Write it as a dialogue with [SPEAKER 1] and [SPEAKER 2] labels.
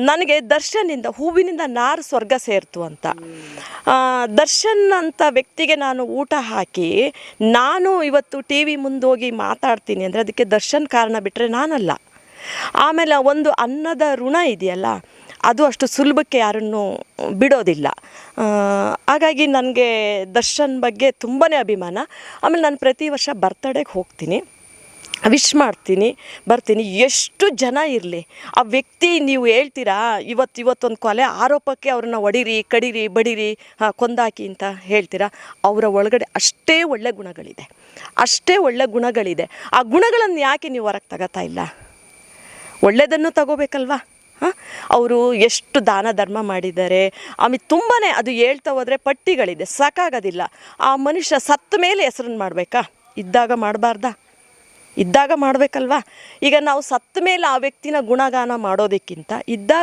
[SPEAKER 1] ನನಗೆ ದರ್ಶನಿಂದ ಹೂವಿನಿಂದ ನಾರು ಸ್ವರ್ಗ ಸೇರ್ತು ಅಂತ. ದರ್ಶನ್ ಅಂತ ವ್ಯಕ್ತಿಗೆ ನಾನು ಊಟ ಹಾಕಿ ನಾನು ಇವತ್ತು ಟಿ ವಿ ಮುಂದೋಗಿ ಮಾತಾಡ್ತೀನಿ ಅಂದರೆ ಅದಕ್ಕೆ ದರ್ಶನ್ ಕಾರಣ ಬಿಟ್ಟರೆ ನಾನಲ್ಲ. ಆಮೇಲೆ ಒಂದು ಅನ್ನದ ಋಣ ಇದೆಯಲ್ಲ, ಅದು ಅಷ್ಟು ಸುಲಭಕ್ಕೆ ಯಾರನ್ನು ಬಿಡೋದಿಲ್ಲ. ಹಾಗಾಗಿ ನನಗೆ ದರ್ಶನ್ ಬಗ್ಗೆ ತುಂಬಾ ಅಭಿಮಾನ. ಆಮೇಲೆ ನಾನು ಪ್ರತಿ ವರ್ಷ ಬರ್ತಡೇಗೆ ಹೋಗ್ತೀನಿ, ವಿಶ್ ಮಾಡ್ತೀನಿ, ಬರ್ತೀನಿ. ಎಷ್ಟು ಜನ ಇರಲಿ, ಆ ವ್ಯಕ್ತಿ ನೀವು ಹೇಳ್ತೀರಾ ಇವತ್ತೊಂದು ಕೊಲೆ ಆರೋಪಕ್ಕೆ ಅವ್ರನ್ನ ಹೊಡೀರಿ, ಕಡೀರಿ, ಬಡೀರಿ, ಕೊಂದಾಕಿ ಅಂತ ಹೇಳ್ತೀರಾ. ಅವರ ಒಳಗಡೆ ಅಷ್ಟೇ ಒಳ್ಳೆ ಗುಣಗಳಿದೆ, ಅಷ್ಟೇ ಒಳ್ಳೆ ಗುಣಗಳಿದೆ. ಆ ಗುಣಗಳನ್ನು ಯಾಕೆ ನೀವು ಹೊರಗೆ ತಗೋತಾ ಇಲ್ಲ? ಒಳ್ಳೆಯದನ್ನು ತಗೋಬೇಕಲ್ವಾ? ಅವರು ಎಷ್ಟು ದಾನ ಧರ್ಮ ಮಾಡಿದ್ದಾರೆ. ಆಮೇಲೆ ತುಂಬಾ ಅದು ಹೇಳ್ತಾ ಹೋದರೆ ಪಟ್ಟಿಗಳಿದೆ, ಸಾಕಾಗೋದಿಲ್ಲ. ಆ ಮನುಷ್ಯ ಸತ್ತ ಮೇಲೆ ಹೆಸರನ್ನು ಮಾಡಬೇಕಾ? ಇದ್ದಾಗ ಮಾಡಬಾರ್ದಾ? ಇದ್ದಾಗ ಮಾಡಬೇಕಲ್ವಾ? ಈಗ ನಾವು ಸತ್ತ ಮೇಲೆ ಆ ವ್ಯಕ್ತಿನ ಗುಣಗಾನ ಮಾಡೋದಕ್ಕಿಂತ ಇದ್ದಾಗ